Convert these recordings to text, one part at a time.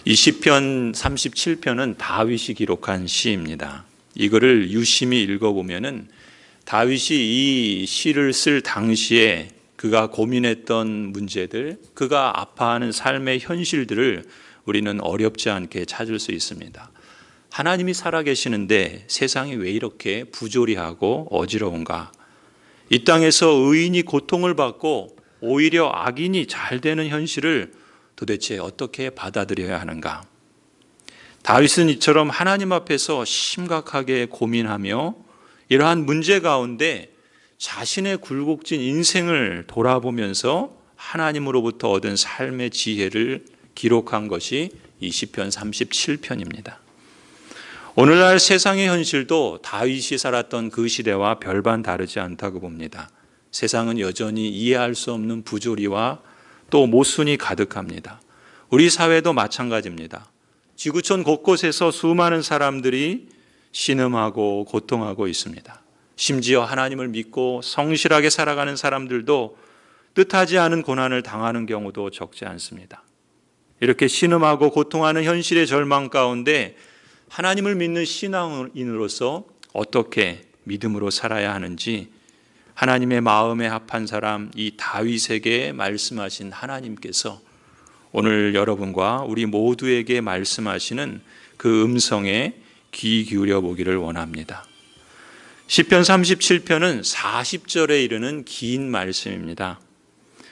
이 시편 37편은 다윗이 기록한 시입니다. 이거를 유심히 읽어보면은 다윗이 이 시를 쓸 당시에 그가 고민했던 문제들, 그가 아파하는 삶의 현실들을 우리는 어렵지 않게 찾을 수 있습니다. 하나님이 살아계시는데 세상이 왜 이렇게 부조리하고 어지러운가? 이 땅에서 의인이 고통을 받고 오히려 악인이 잘 되는 현실을 도대체 어떻게 받아들여야 하는가? 다윗은 이처럼 하나님 앞에서 심각하게 고민하며 이러한 문제 가운데 자신의 굴곡진 인생을 돌아보면서 하나님으로부터 얻은 삶의 지혜를 기록한 것이 이 시편 37편입니다. 오늘날 세상의 현실도 다윗이 살았던 그 시대와 별반 다르지 않다고 봅니다. 세상은 여전히 이해할 수 없는 부조리와 또 모순이 가득합니다. 우리 사회도 마찬가지입니다. 지구촌 곳곳에서 수많은 사람들이 신음하고 고통하고 있습니다. 심지어 하나님을 믿고 성실하게 살아가는 사람들도 뜻하지 않은 고난을 당하는 경우도 적지 않습니다. 이렇게 신음하고 고통하는 현실의 절망 가운데 하나님을 믿는 신앙인으로서 어떻게 믿음으로 살아야 하는지 하나님의 마음에 합한 사람 이 다윗에게 말씀하신 하나님께서 오늘 여러분과 우리 모두에게 말씀하시는 그 음성에 귀 기울여 보기를 원합니다. 시편 37편은 40절에 이르는 긴 말씀입니다.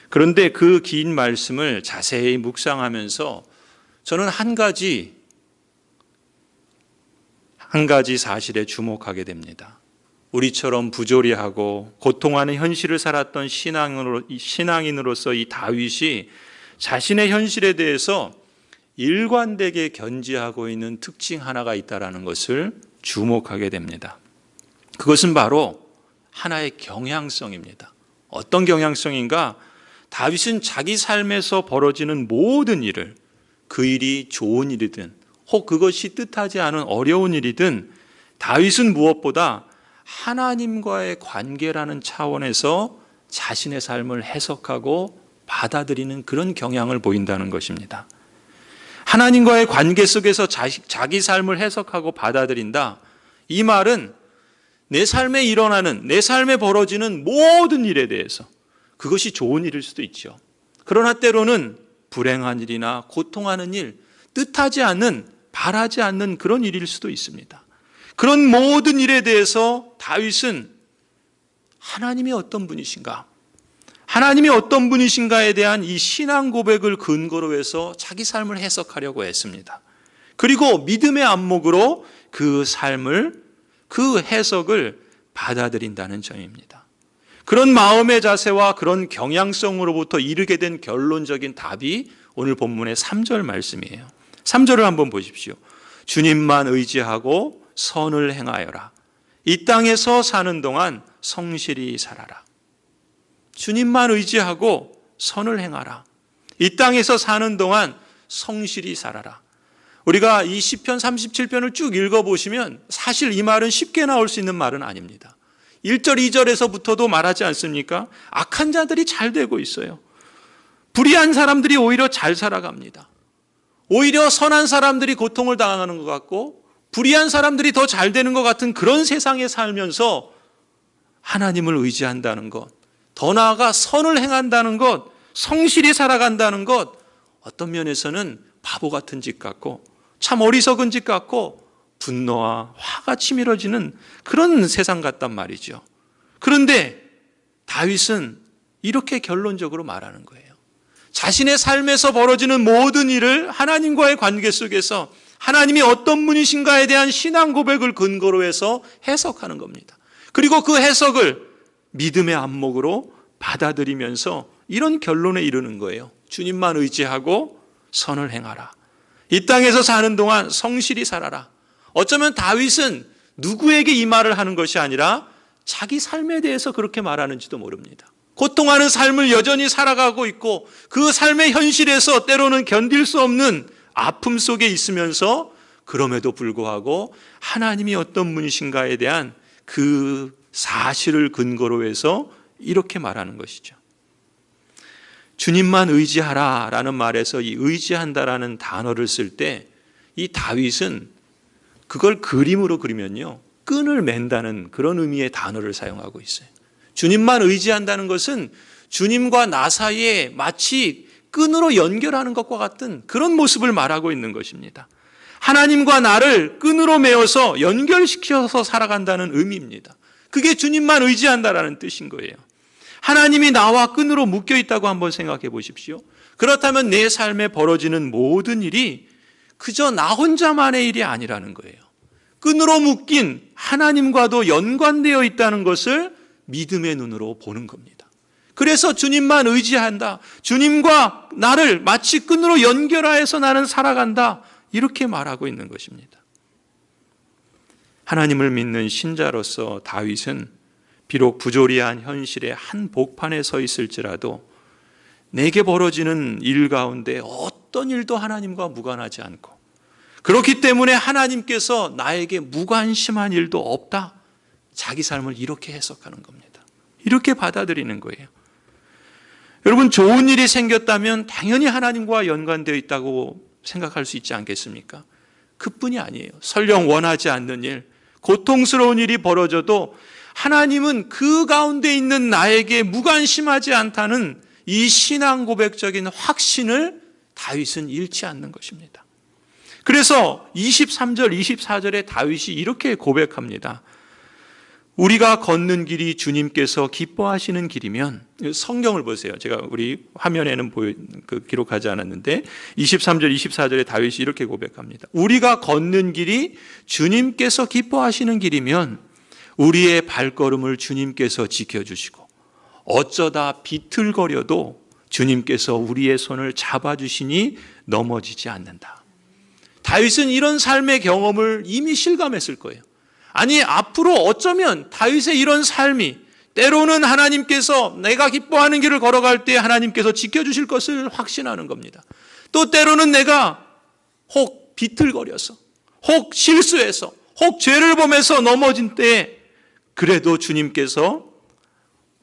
그런데 그 긴 말씀을 자세히 묵상하면서 저는 한 가지 사실에 주목하게 됩니다. 우리처럼 부조리하고 고통하는 현실을 살았던 신앙인으로서 이 다윗이 자신의 현실에 대해서 일관되게 견지하고 있는 특징 하나가 있다는 것을 주목하게 됩니다. 그것은 바로 하나의 경향성입니다. 어떤 경향성인가? 다윗은 자기 삶에서 벌어지는 모든 일을, 그 일이 좋은 일이든 혹 그것이 뜻하지 않은 어려운 일이든 다윗은 무엇보다 하나님과의 관계라는 차원에서 자신의 삶을 해석하고 받아들이는 그런 경향을 보인다는 것입니다. 하나님과의 관계 속에서 자기 삶을 해석하고 받아들인다. 이 말은 내 삶에 일어나는, 내 삶에 벌어지는 모든 일에 대해서 그것이 좋은 일일 수도 있죠. 그러나 때로는 불행한 일이나 고통하는 일, 뜻하지 않는, 바라지 않는 그런 일일 수도 있습니다. 그런 모든 일에 대해서 다윗은 하나님이 어떤 분이신가? 하나님이 어떤 분이신가에 대한 이 신앙 고백을 근거로 해서 자기 삶을 해석하려고 했습니다. 그리고 믿음의 안목으로 그 삶을, 그 해석을 받아들인다는 점입니다. 그런 마음의 자세와 그런 경향성으로부터 이르게 된 결론적인 답이 오늘 본문의 3절 말씀이에요. 3절을 한번 보십시오. 주님만 의지하고 선을 행하여라. 이 땅에서 사는 동안 성실히 살아라. 주님만 의지하고 선을 행하라. 이 땅에서 사는 동안 성실히 살아라. 우리가 이 시편 37편을 쭉 읽어보시면 사실 이 말은 쉽게 나올 수 있는 말은 아닙니다. 1절, 2절에서부터도 말하지 않습니까? 악한 자들이 잘 되고 있어요. 불의한 사람들이 오히려 잘 살아갑니다. 오히려 선한 사람들이 고통을 당하는 것 같고 불의한 사람들이 더 잘 되는 것 같은 그런 세상에 살면서 하나님을 의지한다는 것, 더 나아가 선을 행한다는 것, 성실히 살아간다는 것, 어떤 면에서는 바보 같은 짓 같고 참 어리석은 짓 같고 분노와 화가 치밀어지는 그런 세상 같단 말이죠. 그런데 다윗은 이렇게 결론적으로 말하는 거예요. 자신의 삶에서 벌어지는 모든 일을 하나님과의 관계 속에서 하나님이 어떤 분이신가에 대한 신앙 고백을 근거로 해서 해석하는 겁니다. 그리고 그 해석을 믿음의 안목으로 받아들이면서 이런 결론에 이르는 거예요. 주님만 의지하고 선을 행하라. 이 땅에서 사는 동안 성실히 살아라. 어쩌면 다윗은 누구에게 이 말을 하는 것이 아니라 자기 삶에 대해서 그렇게 말하는지도 모릅니다. 고통하는 삶을 여전히 살아가고 있고 그 삶의 현실에서 때로는 견딜 수 없는 아픔 속에 있으면서 그럼에도 불구하고 하나님이 어떤 분이신가에 대한 그 사실을 근거로 해서 이렇게 말하는 것이죠. 주님만 의지하라 라는 말에서 이 의지한다라는 단어를 쓸 때 이 다윗은 그걸 그림으로 그리면요, 끈을 맨다는 그런 의미의 단어를 사용하고 있어요. 주님만 의지한다는 것은 주님과 나 사이에 마치 끈으로 연결하는 것과 같은 그런 모습을 말하고 있는 것입니다. 하나님과 나를 끈으로 메어서 연결시켜서 살아간다는 의미입니다. 그게 주님만 의지한다라는 뜻인 거예요. 하나님이 나와 끈으로 묶여 있다고 한번 생각해 보십시오. 그렇다면 내 삶에 벌어지는 모든 일이 그저 나 혼자만의 일이 아니라는 거예요. 끈으로 묶인 하나님과도 연관되어 있다는 것을 믿음의 눈으로 보는 겁니다. 그래서 주님만 의지한다, 주님과 나를 마치 끈으로 연결하여서 나는 살아간다, 이렇게 말하고 있는 것입니다. 하나님을 믿는 신자로서 다윗은 비록 부조리한 현실의 한 복판에 서 있을지라도 내게 벌어지는 일 가운데 어떤 일도 하나님과 무관하지 않고, 그렇기 때문에 하나님께서 나에게 무관심한 일도 없다, 자기 삶을 이렇게 해석하는 겁니다. 이렇게 받아들이는 거예요. 여러분, 좋은 일이 생겼다면 당연히 하나님과 연관되어 있다고 생각할 수 있지 않겠습니까? 그뿐이 아니에요. 설령 원하지 않는 일, 고통스러운 일이 벌어져도 하나님은 그 가운데 있는 나에게 무관심하지 않다는 이 신앙 고백적인 확신을 다윗은 잃지 않는 것입니다. 그래서 23절, 24절에 다윗이 이렇게 고백합니다. 우리가 걷는 길이 주님께서 기뻐하시는 길이면, 성경을 보세요. 제가 우리 화면에는 기록하지 않았는데 23절, 24절에 다윗이 이렇게 고백합니다. 우리가 걷는 길이 주님께서 기뻐하시는 길이면 우리의 발걸음을 주님께서 지켜주시고 어쩌다 비틀거려도 주님께서 우리의 손을 잡아주시니 넘어지지 않는다. 다윗은 이런 삶의 경험을 이미 실감했을 거예요. 아니, 앞으로 어쩌면 다윗의 이런 삶이 때로는 하나님께서 내가 기뻐하는 길을 걸어갈 때 하나님께서 지켜주실 것을 확신하는 겁니다. 또 때로는 내가 혹 비틀거려서, 혹 실수해서, 혹 죄를 범해서 넘어진 때에 그래도 주님께서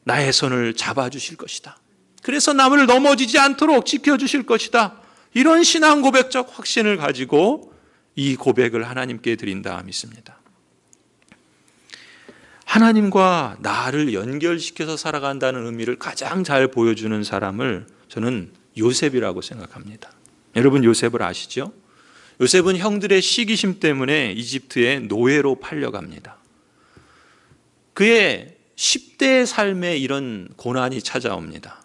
나의 손을 잡아주실 것이다. 그래서 남을 넘어지지 않도록 지켜주실 것이다. 이런 신앙 고백적 확신을 가지고 이 고백을 하나님께 드린다 믿습니다. 하나님과 나를 연결시켜서 살아간다는 의미를 가장 잘 보여주는 사람을 저는 요셉이라고 생각합니다. 여러분, 요셉을 아시죠? 요셉은 형들의 시기심 때문에 이집트에 노예로 팔려갑니다. 그의 10대의 삶에 이런 고난이 찾아옵니다.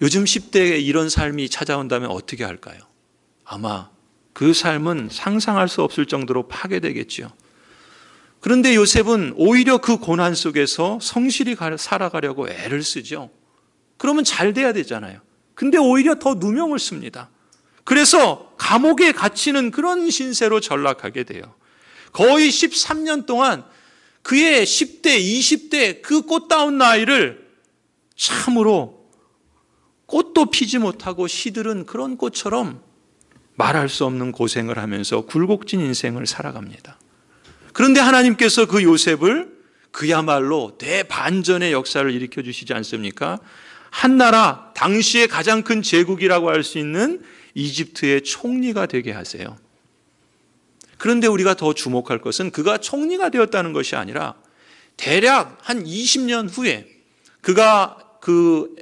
요즘 10대에 이런 삶이 찾아온다면 어떻게 할까요? 아마 그 삶은 상상할 수 없을 정도로 파괴되겠죠. 그런데 요셉은 오히려 그 고난 속에서 성실히 살아가려고 애를 쓰죠. 그러면 잘 돼야 되잖아요. 근데 오히려 더 누명을 씁니다. 그래서 감옥에 갇히는 그런 신세로 전락하게 돼요. 거의 13년 동안 그의 10대, 20대 그 꽃다운 나이를 참으로 꽃도 피지 못하고 시들은 그런 꽃처럼 말할 수 없는 고생을 하면서 굴곡진 인생을 살아갑니다. 그런데 하나님께서 그 요셉을 그야말로 대반전의 역사를 일으켜 주시지 않습니까? 한 나라, 당시의 가장 큰 제국이라고 할 수 있는 이집트의 총리가 되게 하세요. 그런데 우리가 더 주목할 것은 그가 총리가 되었다는 것이 아니라 대략 한 20년 후에 그가 그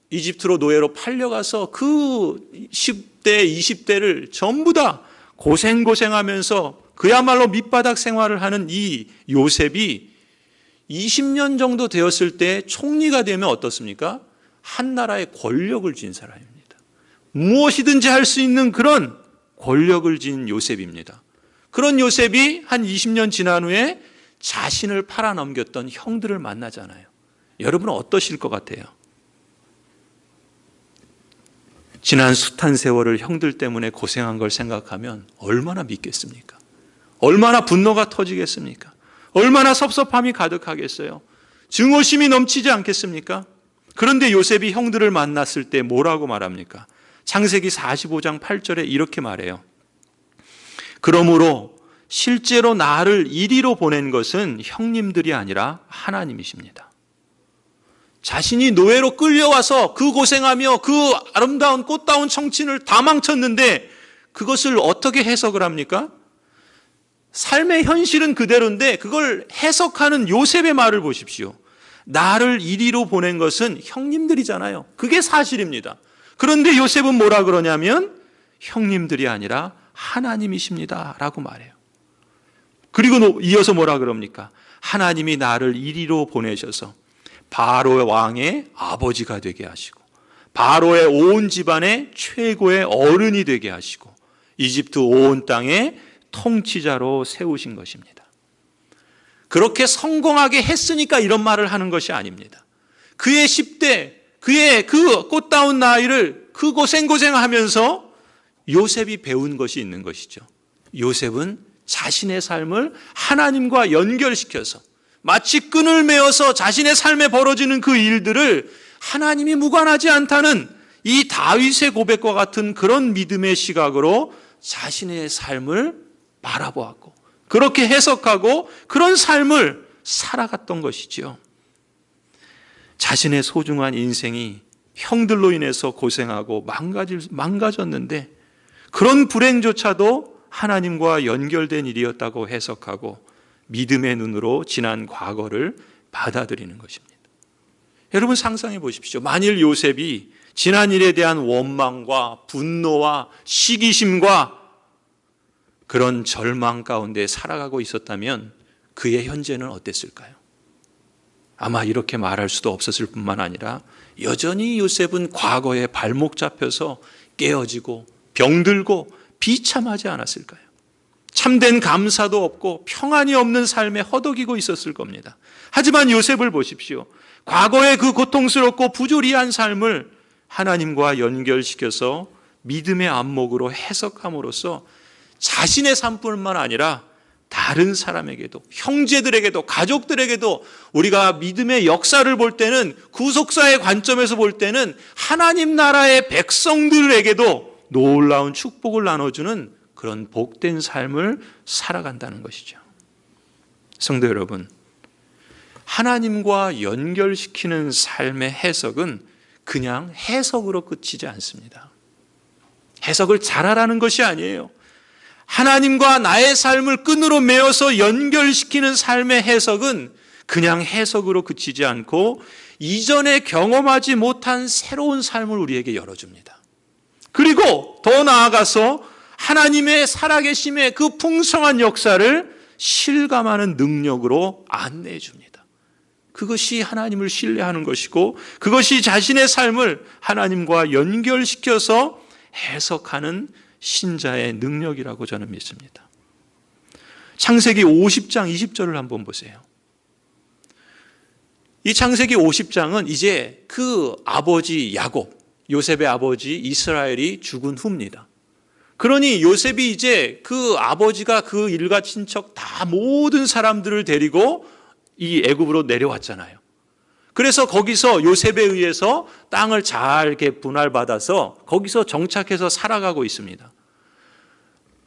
이집트로 노예로 팔려가서 그 10대, 20대를 전부 다 고생하면서 그야말로 밑바닥 생활을 하는 이 요셉이 20년 정도 되었을 때 총리가 되면 어떻습니까? 한 나라의 권력을 쥔 사람입니다. 무엇이든지 할 수 있는 그런 권력을 쥔 요셉입니다. 그런 요셉이 한 20년 지난 후에 자신을 팔아넘겼던 형들을 만나잖아요. 여러분은 어떠실 것 같아요? 지난 숱한 세월을 형들 때문에 고생한 걸 생각하면 얼마나 믿겠습니까? 얼마나 분노가 터지겠습니까? 얼마나 섭섭함이 가득하겠어요? 증오심이 넘치지 않겠습니까? 그런데 요셉이 형들을 만났을 때 뭐라고 말합니까? 창세기 45장 8절에 이렇게 말해요. 그러므로 실제로 나를 이리로 보낸 것은 형님들이 아니라 하나님이십니다. 자신이 노예로 끌려와서 그 고생하며 그 아름다운 꽃다운 청춘을 다 망쳤는데 그것을 어떻게 해석을 합니까? 삶의 현실은 그대로인데 그걸 해석하는 요셉의 말을 보십시오. 나를 이리로 보낸 것은 형님들이잖아요. 그게 사실입니다. 그런데 요셉은 뭐라 그러냐면 형님들이 아니라 하나님이십니다 라고 말해요. 그리고 이어서 뭐라 그럽니까? 하나님이 나를 이리로 보내셔서 바로 왕의 아버지가 되게 하시고 바로의 온 집안의 최고의 어른이 되게 하시고 이집트 온 땅의 통치자로 세우신 것입니다. 그렇게 성공하게 했으니까 이런 말을 하는 것이 아닙니다. 그의 10대, 그의 그 꽃다운 나이를 그 고생하면서 요셉이 배운 것이 있는 것이죠. 요셉은 자신의 삶을 하나님과 연결시켜서 마치 끈을 메어서 자신의 삶에 벌어지는 그 일들을 하나님이 무관하지 않다는 이 다윗의 고백과 같은 그런 믿음의 시각으로 자신의 삶을 바라보았고 그렇게 해석하고 그런 삶을 살아갔던 것이지요. 자신의 소중한 인생이 형들로 인해서 고생하고 망가졌는데 그런 불행조차도 하나님과 연결된 일이었다고 해석하고 믿음의 눈으로 지난 과거를 받아들이는 것입니다. 여러분 상상해 보십시오. 만일 요셉이 지난 일에 대한 원망과 분노와 시기심과 그런 절망 가운데 살아가고 있었다면 그의 현재는 어땠을까요? 아마 이렇게 말할 수도 없었을 뿐만 아니라 여전히 요셉은 과거에 발목 잡혀서 깨어지고 병들고 비참하지 않았을까요? 참된 감사도 없고 평안이 없는 삶에 허덕이고 있었을 겁니다. 하지만 요셉을 보십시오. 과거의 그 고통스럽고 부조리한 삶을 하나님과 연결시켜서 믿음의 안목으로 해석함으로써 자신의 삶뿐만 아니라 다른 사람에게도, 형제들에게도, 가족들에게도 우리가 믿음의 역사를 볼 때는 구속사의 관점에서 볼 때는 하나님 나라의 백성들에게도 놀라운 축복을 나눠주는 그런 복된 삶을 살아간다는 것이죠. 성도 여러분, 하나님과 연결시키는 삶의 해석은 그냥 해석으로 그치지 않습니다. 해석을 잘하라는 것이 아니에요. 하나님과 나의 삶을 끈으로 메어서 연결시키는 삶의 해석은 그냥 해석으로 그치지 않고 이전에 경험하지 못한 새로운 삶을 우리에게 열어줍니다. 그리고 더 나아가서 하나님의 살아계심의 그 풍성한 역사를 실감하는 능력으로 안내해 줍니다. 그것이 하나님을 신뢰하는 것이고 그것이 자신의 삶을 하나님과 연결시켜서 해석하는 신자의 능력이라고 저는 믿습니다. 창세기 50장 20절을 한번 보세요. 이 창세기 50장은 이제 그 아버지 야곱, 요셉의 아버지 이스라엘이 죽은 후입니다. 그러니 요셉이 이제 그 아버지가 그 일가 친척 다 모든 사람들을 데리고 이 애굽으로 내려왔잖아요. 그래서 거기서 요셉에 의해서 땅을 잘 이렇게 분할받아서 거기서 정착해서 살아가고 있습니다.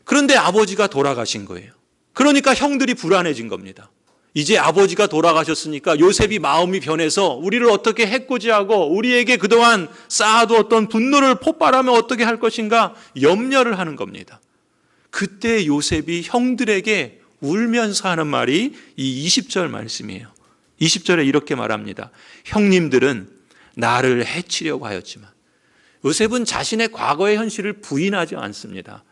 그런데 아버지가 돌아가신 거예요. 그러니까 형들이 불안해진 겁니다. 이제 아버지가 돌아가셨으니까 요셉이 마음이 변해서 우리를 어떻게 해코지하고 우리에게 그동안 쌓아두었던 분노를 폭발하면 어떻게 할 것인가 염려를 하는 겁니다. 그때 요셉이 형들에게 울면서 하는 말이 이 20절 말씀이에요. 20절에 이렇게 말합니다. 형님들은 나를 해치려고 하였지만 요셉은 자신의 과거의 현실을 부인하지 않습니다.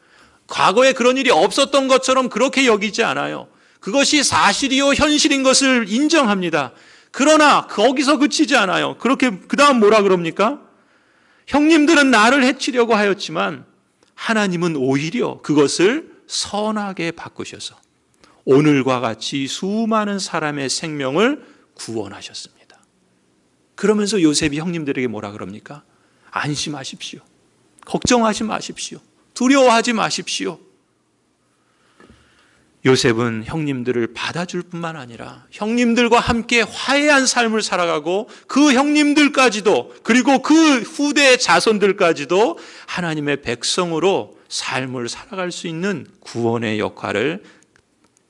과거에 그런 일이 없었던 것처럼 그렇게 여기지 않아요. 그것이 사실이요 현실인 것을 인정합니다. 그러나 거기서 그치지 않아요. 그렇게 그 다음 뭐라 그럽니까? 형님들은 나를 해치려고 하였지만 하나님은 오히려 그것을 선하게 바꾸셔서 오늘과 같이 수많은 사람의 생명을 구원하셨습니다. 그러면서 요셉이 형님들에게 뭐라 그럽니까? 안심하십시오. 걱정하지 마십시오. 두려워하지 마십시오. 요셉은 형님들을 받아줄 뿐만 아니라 형님들과 함께 화해한 삶을 살아가고 그 형님들까지도 그리고 그 후대의 자손들까지도 하나님의 백성으로 삶을 살아갈 수 있는 구원의 역할을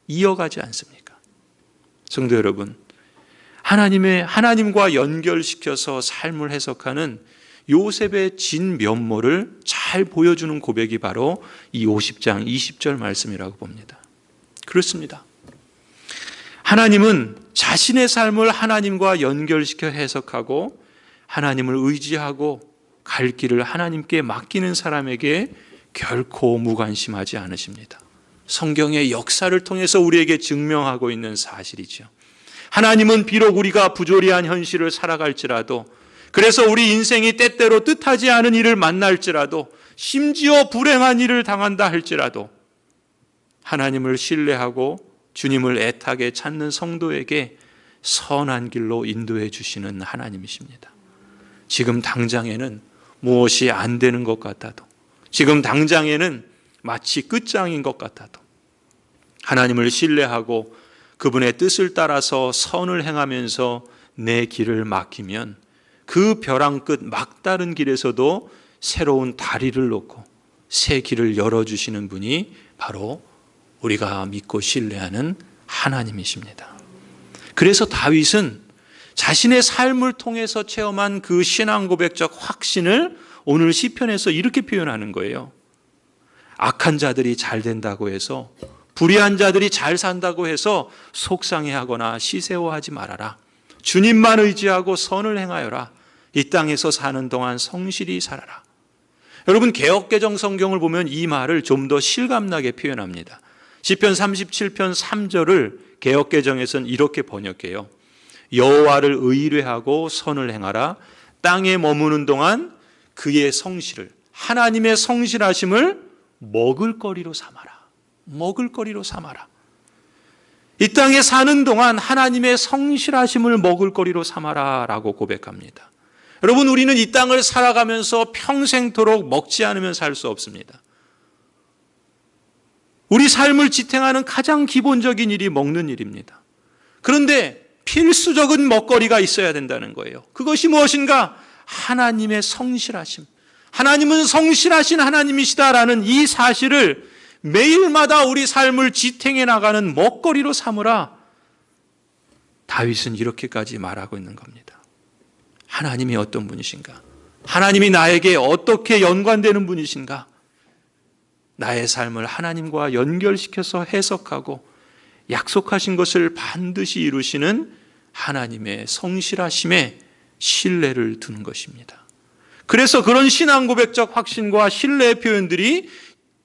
이어가지 않습니까? 성도 여러분, 하나님과 연결시켜서 삶을 해석하는 요셉의 진면모를 잘 보여주는 고백이 바로 이 50장 20절 말씀이라고 봅니다. 그렇습니다. 하나님은 자신의 삶을 하나님과 연결시켜 해석하고 하나님을 의지하고 갈 길을 하나님께 맡기는 사람에게 결코 무관심하지 않으십니다. 성경의 역사를 통해서 우리에게 증명하고 있는 사실이죠. 하나님은 비록 우리가 부조리한 현실을 살아갈지라도, 그래서 우리 인생이 때때로 뜻하지 않은 일을 만날지라도, 심지어 불행한 일을 당한다 할지라도 하나님을 신뢰하고 주님을 애타게 찾는 성도에게 선한 길로 인도해 주시는 하나님이십니다. 지금 당장에는 무엇이 안 되는 것 같아도, 지금 당장에는 마치 끝장인 것 같아도 하나님을 신뢰하고 그분의 뜻을 따라서 선을 행하면서 내 길을 막히면 그 벼랑 끝 막다른 길에서도 새로운 다리를 놓고 새 길을 열어주시는 분이 바로 우리가 믿고 신뢰하는 하나님이십니다. 그래서 다윗은 자신의 삶을 통해서 체험한 그 신앙 고백적 확신을 오늘 시편에서 이렇게 표현하는 거예요. 악한 자들이 잘 된다고 해서, 불의한 자들이 잘 산다고 해서 속상해하거나 시세워하지 말아라. 주님만 의지하고 선을 행하여라. 이 땅에서 사는 동안 성실히 살아라. 여러분, 개역개정 성경을 보면 이 말을 좀 더 실감나게 표현합니다. 시편 37편 3절을 개역개정에서는 이렇게 번역해요. 여호와를 의뢰하고 선을 행하라. 땅에 머무는 동안 그의 성실을, 하나님의 성실하심을 먹을거리로 삼아라. 먹을거리로 삼아라. 이 땅에 사는 동안 하나님의 성실하심을 먹을거리로 삼아라 라고 고백합니다. 여러분, 우리는 이 땅을 살아가면서 평생토록 먹지 않으면 살 수 없습니다. 우리 삶을 지탱하는 가장 기본적인 일이 먹는 일입니다. 그런데 필수적인 먹거리가 있어야 된다는 거예요. 그것이 무엇인가? 하나님의 성실하심. 하나님은 성실하신 하나님이시다라는 이 사실을 매일마다 우리 삶을 지탱해 나가는 먹거리로 삼으라. 다윗은 이렇게까지 말하고 있는 겁니다. 하나님이 어떤 분이신가? 하나님이 나에게 어떻게 연관되는 분이신가? 나의 삶을 하나님과 연결시켜서 해석하고 약속하신 것을 반드시 이루시는 하나님의 성실하심에 신뢰를 두는 것입니다. 그래서 그런 신앙 고백적 확신과 신뢰의 표현들이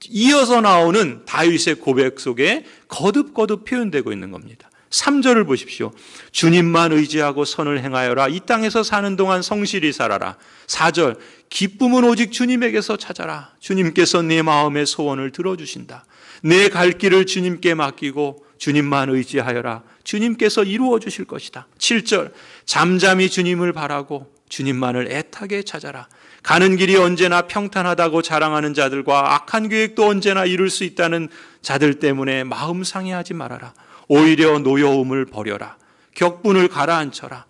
이어서 나오는 다윗의 고백 속에 거듭거듭 표현되고 있는 겁니다. 3절을 보십시오. 주님만 의지하고 선을 행하여라. 이 땅에서 사는 동안 성실히 살아라. 4절, 기쁨은 오직 주님에게서 찾아라. 주님께서 내 마음의 소원을 들어주신다. 내 갈 길을 주님께 맡기고 주님만 의지하여라. 주님께서 이루어 주실 것이다. 7절, 잠잠히 주님을 바라고 주님만을 애타게 찾아라. 가는 길이 언제나 평탄하다고 자랑하는 자들과 악한 계획도 언제나 이룰 수 있다는 자들 때문에 마음 상해하지 말아라. 오히려 노여움을 버려라. 격분을 가라앉혀라.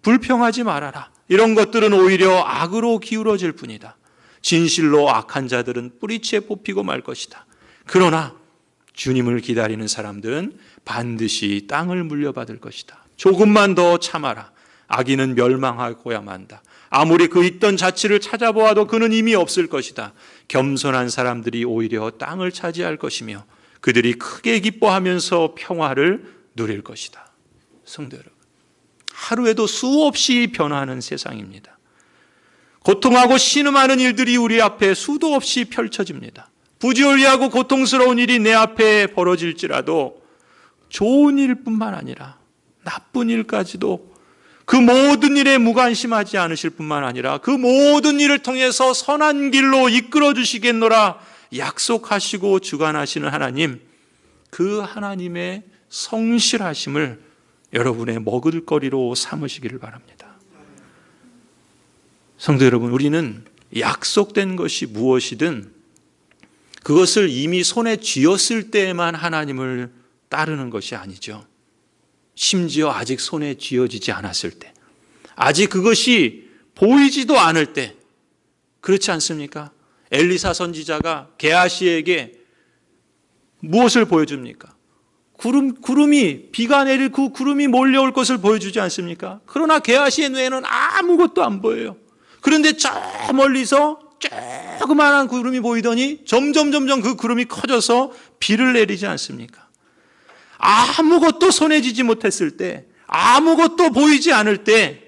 불평하지 말아라. 이런 것들은 오히려 악으로 기울어질 뿐이다. 진실로 악한 자들은 뿌리채 뽑히고 말 것이다. 그러나 주님을 기다리는 사람들은 반드시 땅을 물려받을 것이다. 조금만 더 참아라. 악인은 멸망하고야 만다. 아무리 그 있던 자치를 찾아보아도 그는 이미 없을 것이다. 겸손한 사람들이 오히려 땅을 차지할 것이며 그들이 크게 기뻐하면서 평화를 누릴 것이다. 성도 여러분, 하루에도 수없이 변화하는 세상입니다. 고통하고 신음하는 일들이 우리 앞에 수도 없이 펼쳐집니다. 부지런하고 고통스러운 일이 내 앞에 벌어질지라도 좋은 일뿐만 아니라 나쁜 일까지도 그 모든 일에 무관심하지 않으실 뿐만 아니라 그 모든 일을 통해서 선한 길로 이끌어 주시겠노라 약속하시고 주관하시는 하나님, 그 하나님의 성실하심을 여러분의 먹을거리로 삼으시기를 바랍니다. 성도 여러분, 우리는 약속된 것이 무엇이든 그것을 이미 손에 쥐었을 때에만 하나님을 따르는 것이 아니죠. 심지어 아직 손에 쥐어지지 않았을 때, 아직 그것이 보이지도 않을 때, 그렇지 않습니까? 엘리사 선지자가 게하시에게 무엇을 보여줍니까? 구름이 비가 내릴 그 구름이 몰려올 것을 보여주지 않습니까? 그러나 게하시의 눈에는 아무것도 안 보여요. 그런데 저 멀리서 조그마한 구름이 보이더니 점점 그 구름이 커져서 비를 내리지 않습니까? 아무것도 손에 쥐지 못했을 때, 아무것도 보이지 않을 때,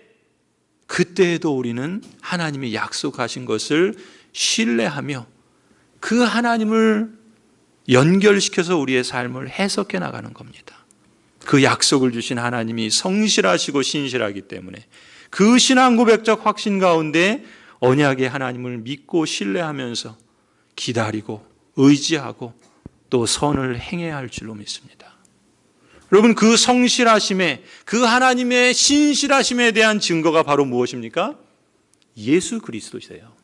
그때에도 우리는 하나님이 약속하신 것을 신뢰하며 그 하나님을 연결시켜서 우리의 삶을 해석해 나가는 겁니다. 그 약속을 주신 하나님이 성실하시고 신실하기 때문에 그 신앙 고백적 확신 가운데 언약의 하나님을 믿고 신뢰하면서 기다리고 의지하고 또 선을 행해야 할 줄로 믿습니다. 여러분, 그 성실하심에, 그 하나님의 신실하심에 대한 증거가 바로 무엇입니까? 예수 그리스도세요.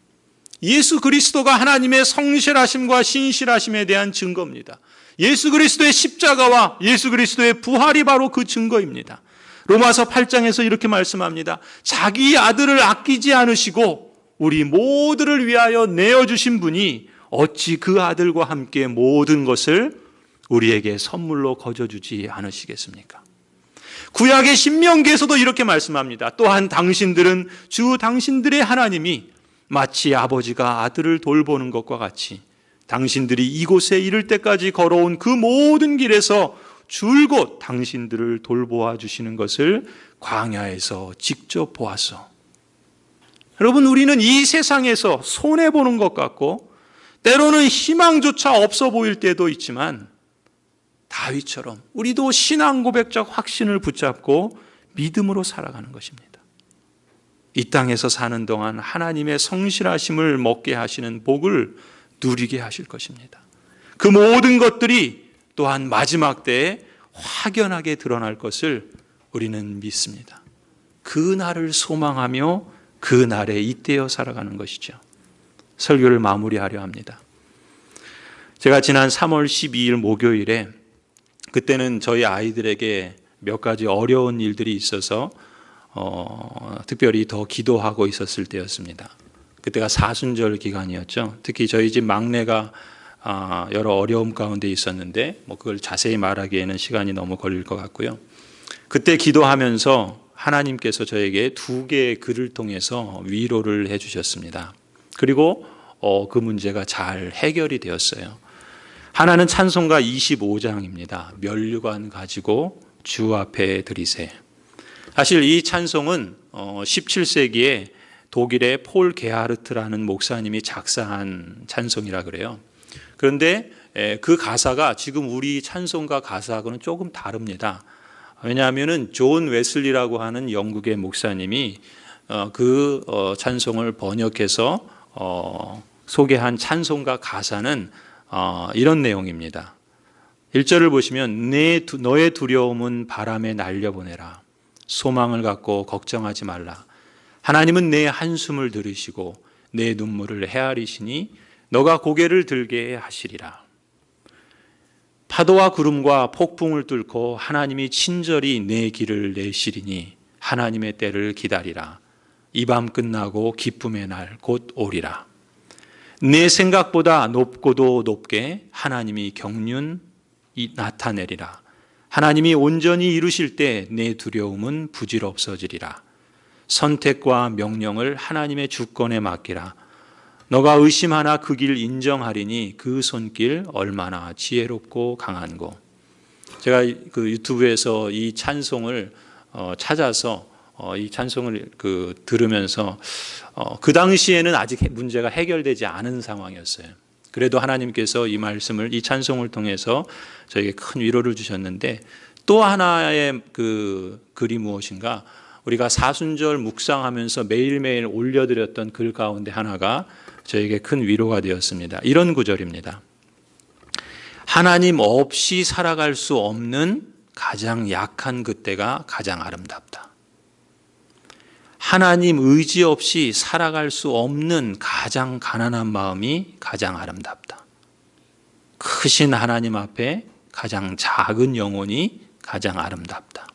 예수 그리스도가 하나님의 성실하심과 신실하심에 대한 증거입니다. 예수 그리스도의 십자가와 예수 그리스도의 부활이 바로 그 증거입니다. 로마서 8장에서 이렇게 말씀합니다. 자기 아들을 아끼지 않으시고 우리 모두를 위하여 내어주신 분이 어찌 그 아들과 함께 모든 것을 우리에게 선물로 거저주지 않으시겠습니까? 구약의 신명기에서도 이렇게 말씀합니다. 또한 당신들은 주 당신들의 하나님이 마치 아버지가 아들을 돌보는 것과 같이 당신들이 이곳에 이를 때까지 걸어온 그 모든 길에서 줄곧 당신들을 돌보아 주시는 것을 광야에서 직접 보았어. 여러분, 우리는 이 세상에서 손해보는 것 같고 때로는 희망조차 없어 보일 때도 있지만 다윗처럼 우리도 신앙 고백적 확신을 붙잡고 믿음으로 살아가는 것입니다. 이 땅에서 사는 동안 하나님의 성실하심을 먹게 하시는 복을 누리게 하실 것입니다. 그 모든 것들이 또한 마지막 때에 확연하게 드러날 것을 우리는 믿습니다. 그 날을 소망하며 그 날에 잇대어 살아가는 것이죠. 설교를 마무리하려 합니다. 제가 지난 3월 12일 목요일에 그때는 저희 아이들에게 몇 가지 어려운 일들이 있어서 특별히 더 기도하고 있었을 때였습니다. 그때가 사순절 기간이었죠. 특히 저희 집 막내가 여러 어려움 가운데 있었는데 그걸 자세히 말하기에는 시간이 너무 걸릴 것 같고요. 그때 기도하면서 하나님께서 저에게 2개의 글을 통해서 위로를 해주셨습니다. 그리고 그 문제가 잘 해결이 되었어요. 하나는 찬송가 25장입니다. 면류관 가지고 주 앞에 드리세. 사실 이 찬송은 17세기에 독일의 폴 게하르트라는 목사님이 작사한 찬송이라 그래요. 그런데 그 가사가 지금 우리 찬송가 가사하고는 조금 다릅니다. 왜냐하면 존 웨슬리라고 하는 영국의 목사님이 그 찬송을 번역해서 소개한 찬송가 가사는 이런 내용입니다. 1절을 보시면 너의 두려움은 바람에 날려보내라. 소망을 갖고 걱정하지 말라. 하나님은 내 한숨을 들으시고 내 눈물을 헤아리시니 너가 고개를 들게 하시리라. 파도와 구름과 폭풍을 뚫고 하나님이 친절히 내 길을 내시리니 하나님의 때를 기다리라. 이 밤 끝나고 기쁨의 날 곧 오리라. 내 생각보다 높고도 높게 하나님이 경륜이 나타내리라. 하나님이 온전히 이루실 때 내 두려움은 부질없어지리라. 선택과 명령을 하나님의 주권에 맡기라. 너가 의심하나 그 길 인정하리니 그 손길 얼마나 지혜롭고 강한고. 제가 그 유튜브에서 이 찬송을 찾아서 이 찬송을 들으면서 그 당시에는 아직 문제가 해결되지 않은 상황이었어요. 그래도 하나님께서 이 말씀을, 이 찬송을 통해서 저에게 큰 위로를 주셨는데, 또 하나의 그 글이 무엇인가? 우리가 사순절 묵상하면서 매일매일 올려드렸던 글 가운데 하나가 저에게 큰 위로가 되었습니다. 이런 구절입니다. 하나님 없이 살아갈 수 없는 가장 약한 그때가 가장 아름답다. 하나님 의지 없이 살아갈 수 없는 가장 가난한 마음이 가장 아름답다. 크신 하나님 앞에 가장 작은 영혼이 가장 아름답다.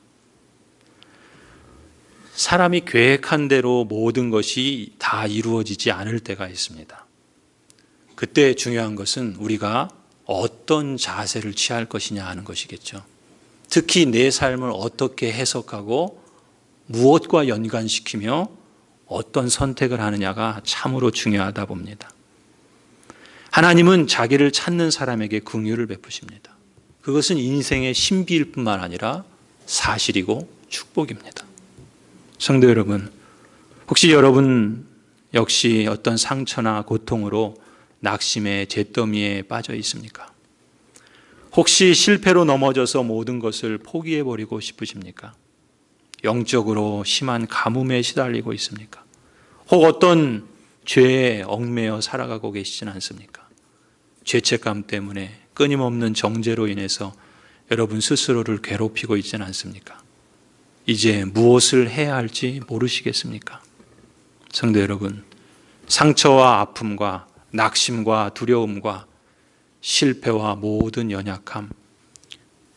사람이 계획한 대로 모든 것이 다 이루어지지 않을 때가 있습니다. 그때 중요한 것은 우리가 어떤 자세를 취할 것이냐 하는 것이겠죠. 특히 내 삶을 어떻게 해석하고 무엇과 연관시키며 어떤 선택을 하느냐가 참으로 중요하다 봅니다. 하나님은 자기를 찾는 사람에게 긍휼을 베푸십니다. 그것은 인생의 신비일 뿐만 아니라 사실이고 축복입니다. 성도 여러분, 혹시 여러분 역시 어떤 상처나 고통으로 낙심의 잿더미에 빠져 있습니까? 혹시 실패로 넘어져서 모든 것을 포기해버리고 싶으십니까? 영적으로 심한 가뭄에 시달리고 있습니까? 혹 어떤 죄에 얽매여 살아가고 계시진 않습니까? 죄책감 때문에 끊임없는 정죄로 인해서 여러분 스스로를 괴롭히고 있지는 않습니까? 이제 무엇을 해야 할지 모르시겠습니까? 성도 여러분, 상처와 아픔과 낙심과 두려움과 실패와 모든 연약함,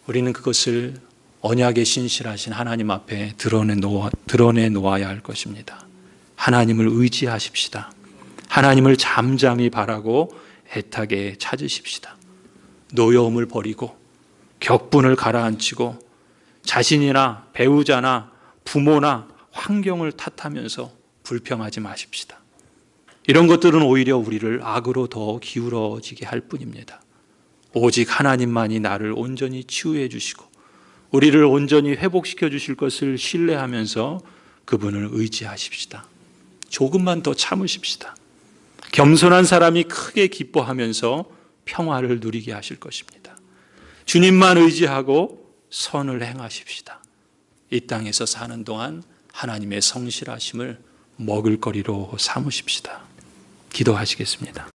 우리는 그것을 언약에 신실하신 하나님 앞에 드러내 놓아야 할 것입니다. 하나님을 의지하십시다. 하나님을 잠잠히 바라고 애타게 찾으십시다. 노여움을 버리고 격분을 가라앉히고 자신이나 배우자나 부모나 환경을 탓하면서 불평하지 마십시다. 이런 것들은 오히려 우리를 악으로 더 기울어지게 할 뿐입니다. 오직 하나님만이 나를 온전히 치유해 주시고 우리를 온전히 회복시켜 주실 것을 신뢰하면서 그분을 의지하십시다. 조금만 더 참으십시다. 겸손한 사람이 크게 기뻐하면서 평화를 누리게 하실 것입니다. 주님만 의지하고 선을 행하십시다. 이 땅에서 사는 동안 하나님의 성실하심을 먹을거리로 삼으십시다. 기도하시겠습니다.